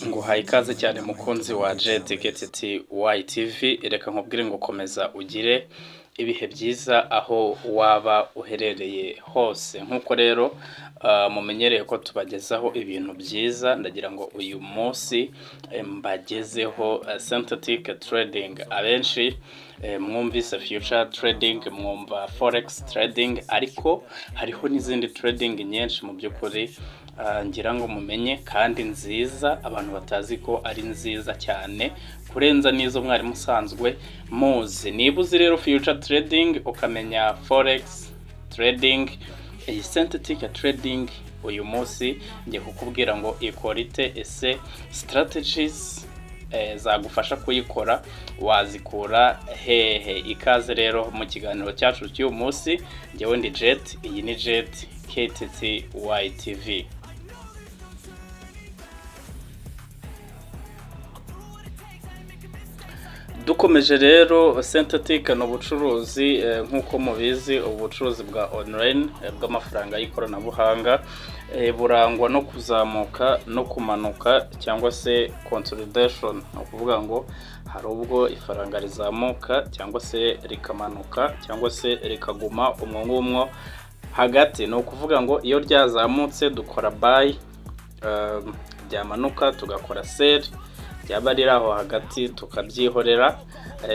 nguhaye ikaze cyane mukunzi wa RW-KIGALI TV, reka nkubwire ngo komeza ugire ibihe byiza aho waba uherereye hose. Nkuko rero mumenyereye ko tubagezaho ibintu byiza, ndagira ngo uyu munsi mbagezeho synthetic trading. Abenshi mwumvise future trading, mwumva forex trading, ariko hariho n'izindi trading nyinshi mu by'ukuri ngira ngo mumenye kandi nziza, abantu batazi ko ari nziza cyane kurenza n'izo mwari musanzwe muzi. Niba uzi rero future trading ukamenya forex trading, iyi synthetic trading, uyu munsi ngiye kukubwira ngo ikorite ese strategies zagufasha kuyikora wazikura hehe. Ikaze rero mu kiganiro cyacu cy'uyu munsi, njyewe ndi Jet, iyi ni RW-KIGALI TV. Dukomeje rero, synthetic no bucuruzi nkuko mubizi, ubucuruzi bwa online bw'amafaranga y'ikoranabuhanga burangwa no kuzamuka no kumanuka cyangwa se consolidation. No kuvuga ngo hari ubwo ifaranga rizamuka cyangwa se rikamanuka cyangwa se rikaguma umwo hagati. No kuvuga ngo iyo ryazamutse dukora buy, byamanuka tugakora sell, byaba riri aho hagati tukabyihorera.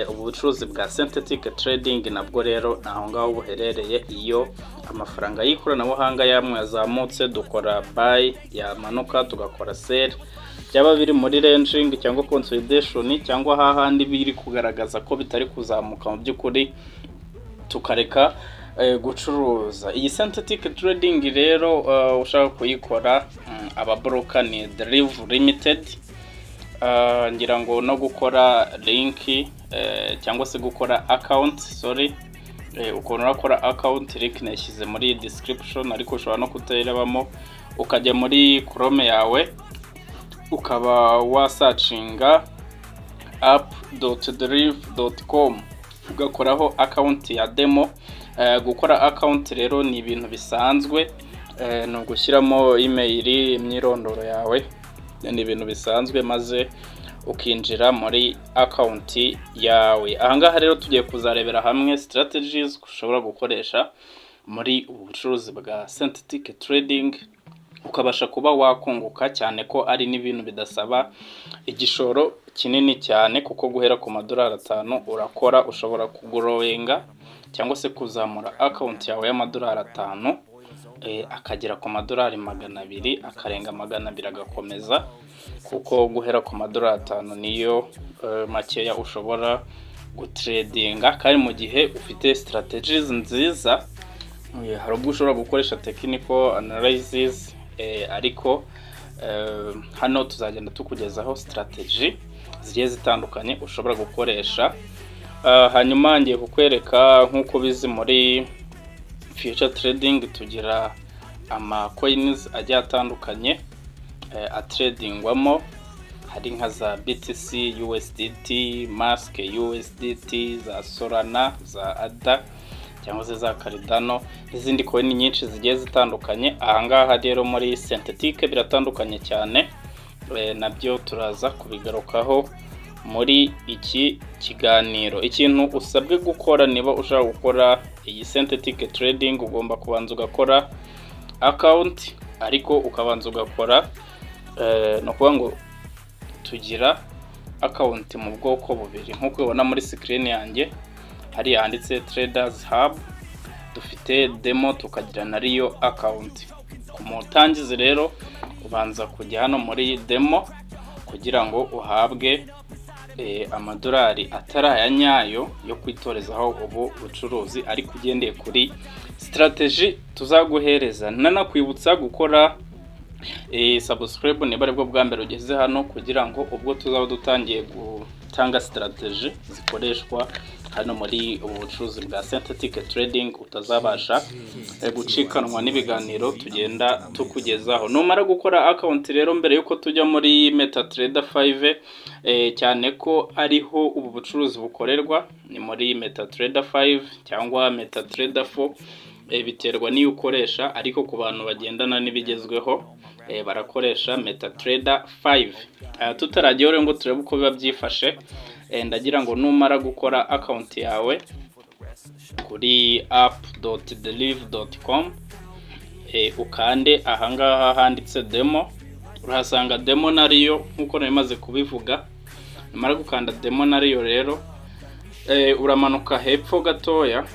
Ubu bucuruzi bwa synthetic trading nabwo rero naho ngaho buherereye. Iyo amafaranga y'ikoranabuhanga yamwe yazamutse dukora buy, yamanuka tugakora sell, byaba biri muri ranging cyangwa consolidation cyangwa hahandi biri kugaragaza ko bitari kuzamuka mu by'ukuri tukareka gucuruza. Iyi synthetic trading rero ushaka kuyikora, ababroker ni Deriv Limited. Ngira ngo no gukora link cyangwa se gukora account, ukuntu urakora account, link nashyize muri description, ariko ushobora no kuterebamo ukajya muri Chrome yawe ukaba wasearchinga app.deriv.com ugakoraho account ya demo. Gukora account rero ni ibintu bisanzwe, no gushyiramo email, imyirondoro yawe, ni ibintu bisanzwe, maze ukinjira muri account yawe. Ahangaha rero tugiye kuzarebera hamwe strategies ushobora gukoresha muri ubucuruzi bwa synthetic trading ukabasha kuba wakunguka, cyane ko ari n'ibintu bidasaba igishoro kinini cyane, kuko guhera ku madolari 5 urakora ushobora kugorowinga cyangwa se kuzamura account yawe y'amadolari 5 akagera ku madolari 200, akarenga 200 agakomeza, kuko guhera ku madolari 5 niyo makeya ushobora gutradinga. Kandi mu gihe ufite strategies nziza, hari ubwo ushobora gukoresha technical analysis, ariko hano tuzagenda tukugezaho strategy zigiye zitandukanye ushobora gukoresha. Hanyuma ngiye kukwereka nkuko bizi muri future trading tugira ama coins agiye atandukanye atradingwamo. Hari nka za BTC, USDT, Mask USDT, za Solana, za ADA cyangwa se za Cardano, n'izindi coin nyinshi zigiye zitandukanye. Ahangaha rero muri synthetic biratandukanye cyane, nabyo turaza kubigarukaho muri iki kiganiro. Ikintu usabwe gukora niba ushaka gukora iyi synthetic trading, ugomba kubanza ugakora account, ariko ukabanza ugakora no kuvuga ngo tugira account mu bwoko bubiri. Nkuko ubona muri screen yanjye hari yanditse Traders Hub, dufite demo, tukagira na Rio account. Ku mutangizi rero ubanza kujya hano muri demo kugira ngo uhabwe amadolari atari aya nyayo yo kwitorezaho ubu bucuruzi, ariko ugendeye kuri strategy tuzaguhereza. Nanakwibutsa gukora subscribe niba aribwo bwa mbere ugeze hano, kugira ngo ubwo tuzaba dutangiye gutanga strategy zikoreshwa hano muri ubu bucuruzi bwa synthetic trading utazabasha gucikanwa n'ibiganiro tugenda tukugezaho. Numara gukora account rero, mbere yuko tujya muri MetaTrader 5, cyane ko ariho ubu bucuruzi bukorerwa, ni muri MetaTrader 5 cyangwa MetaTrader 4, biterwa n'iyo ukoresha, ariko ku bantu bagendana n'ibigezweho barakoresha MetaTrader 5. Tutaragiye rero ngo turebe uko biba byifashe, ndagira ngo numara gukora account yawe kuri app.deriv.com ukande ahangaha handitse demo. Urahasanga demo nariyo nkuko narimaze kubivuga. Numara gukanda demo nariyo rero uramanuka hepfo gatoya,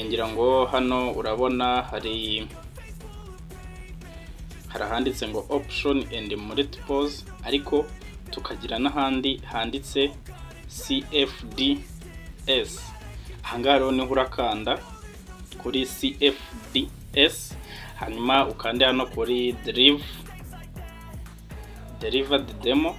ngira ngo hano urabona hari handitse ngo option and multiples, ariko tukagira n'ahandi handitse CFDS. Ahangaha rero niho urakanda kuri CFDS, hanyuma ukande hano kuri delivered demo.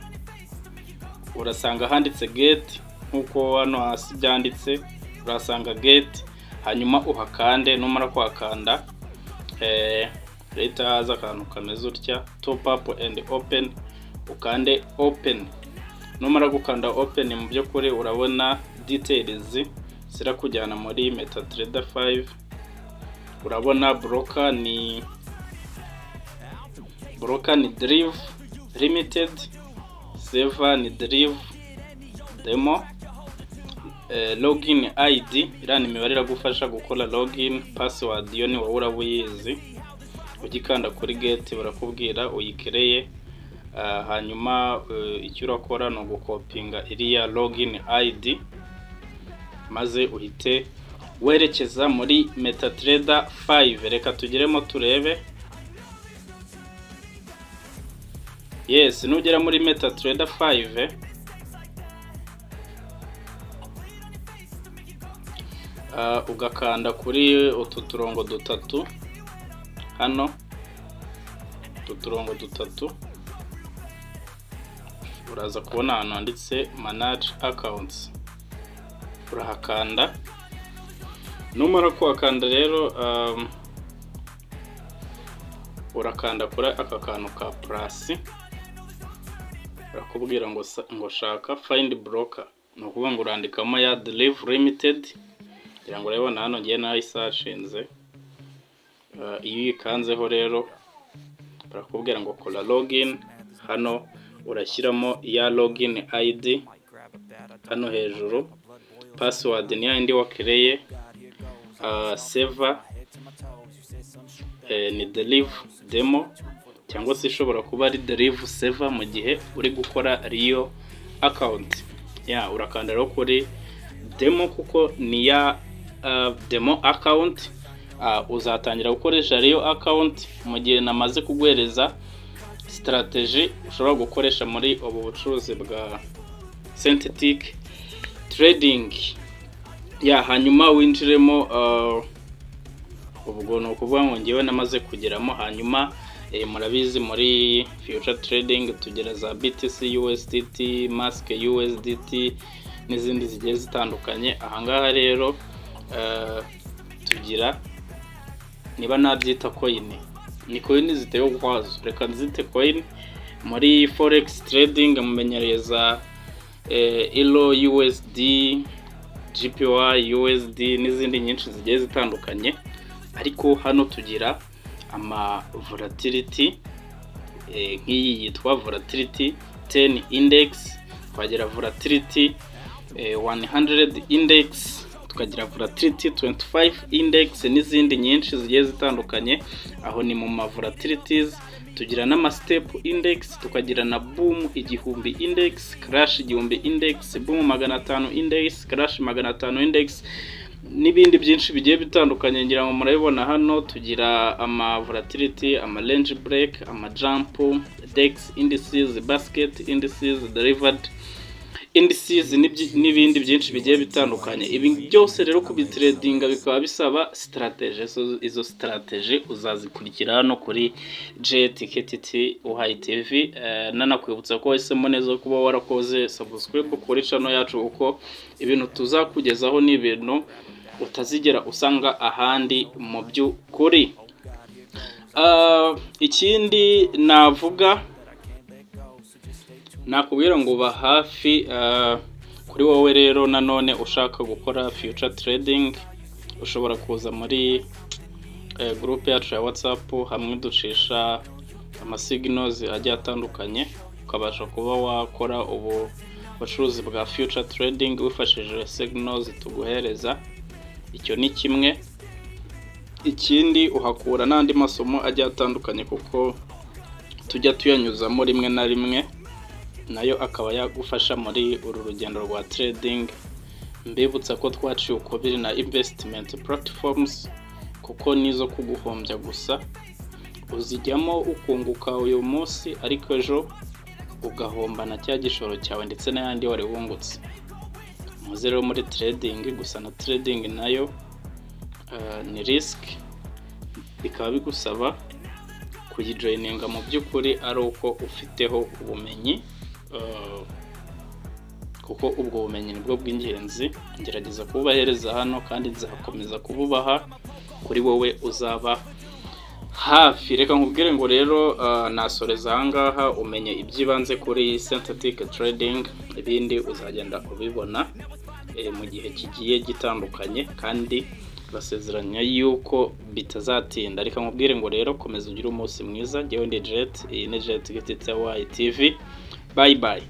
Urasanga handitse get nkuko hano hasi byanditse, urasanga get, hanyuma uhakande. Numara kuhakanda leta haza akantu kameze utya top up and open, ukande open. Numara gukanda open, mu by'ukuri urabona details zirakujyana muri MetaTrader 5. Urabona broker ni Deriv Limited, server ni Deriv demo, login ID irani imibare iragufasha gukora login, password yo ni wowe urabuyizi. Ugikanda kuri get barakubwira uyikereye, hanyuma icyo urakora no gukopinga iriya login ID, maze uhite werekeza muri MetaTrader 5. Reka tugeremo turebe. Yes, nugera muri MetaTrader 5 ugakanda kuri utu turongo dutatu hano, tuturongo dutatu, uraza kubona hano handitse manage accounts. Urahakanda. Numara kuhakanda rero urakanda kuri aka kantu ka plus, urakubwira ngo shaka find broker, no kuvuga ngo urandikamo ya Deriv Limited. Kugira ngo urabona hano ngiye nayo isashinze. Iyo uyikanzeho rero barakubwira ngo kora login. Hano urashyiramo ya login ID hano hejuru, password ni yindi wakereye, server ni Deriv demo, cyangwa se ishobora kuba ari Deriv server mu gihe uri gukora real account. Urakanda rero kuri demo kuko ni ya demo account. Uzatangira gukoresha real account mu gihe namaze kuguhereza strategy ushobora gukoresha muri ubu bucuruzi bwa synthetic trading. Hanyuma winjiremo, ubwo no kuvuga ngo ngiye namaze kugeramo. Hanyuma murabizi muri future trading tugera za BTC USDT, mask USDT n'izindi zigiye zitandukanye. Ahangaha rero tugira, niba nabyita coin, ni coin ziteye ukwazo, reka nzite coin. Muri forex trading mumenyereza ELO USD, GPY USD n'izindi nyinshi zigiye zitandukanye, ariko hano tugira ama volatility, nk'iyi yitwa volatility 10 index, twagira volatility 100 index, tukagira volatility 25 index n'izindi nyinshi zigiye zitandukanye. Aho ni mu ma volatilities. Tugira n'ama step index, tukagira na boom 1000 index, crash 1000 index, boom 500 index, crash 500 index n'ibindi byinshi bigiye bitandukanye. Ngira ngo murabibona hano tugira ama volatility, ama range break, ama jump, dex indices, basket indices, derivative indices n'ibindi byinshi bigiye bitandukanye. Ibi byose rero kubitradinga bikaba bisaba strategy. So izo strategy uzazikurikira hano kuri JTKTT Uhaye TV. Nanakwibutsa ko wahisemo neza kuba warakoze subscribe kuri channel yacu, uko ibintu tuzakugezaho ni ibintu utazigera usanga ahandi mu by'ukuri. Ikindi navuga, nakubwira ngo ba hafi kuri wowe rero nanone ushaka gukora future trading, ushobora kuza muri group yacu ya WhatsApp, hamwe ducisha amasignals agiye atandukanye, ukabasha kuba wakora ubu bucuruzi bwa future trading wifashishije signals tuguhereza. Icyo ni kimwe. Ikindi uhakura n'andi masomo agiye atandukanye kuko tujya tuyanyuzamo rimwe na rimwe, nayo akaba yagufasha muri uru rugendo rwa trading. Mbibutsa ko twaciye ukubiri na investment platforms kuko nizo kuguhombya gusa, uzijyamo ukunguka uyu munsi ariko ejo ugahomba na cya gishoro cyawe ndetse n'ayandi wari wungutse. Muze rero muri trading, gusa na trading nayo ni risk, bikaba bigusaba kuyijoininga mu by'ukuri ari uko ufiteho ubumenyi, kuko ubwo bumenyi nibwo bw'ingenzi. Ngerageza kububahereza hano kandi nzakomeza kububaha kuri wowe uzaba hafi. Reka nkubwire ngo rero nasoreza ahangaha umenye ibyibanze kuri synthetic trading, ibindi uzagenda ubibona mu gihe kigiye gitandukanye kandi basezeranya yuko bitazatinda. Reka nkubwire ngo rero komeza ugire umunsi mwiza. Jyewe ndi Jet, iyi ni Jet TV. Bye bye.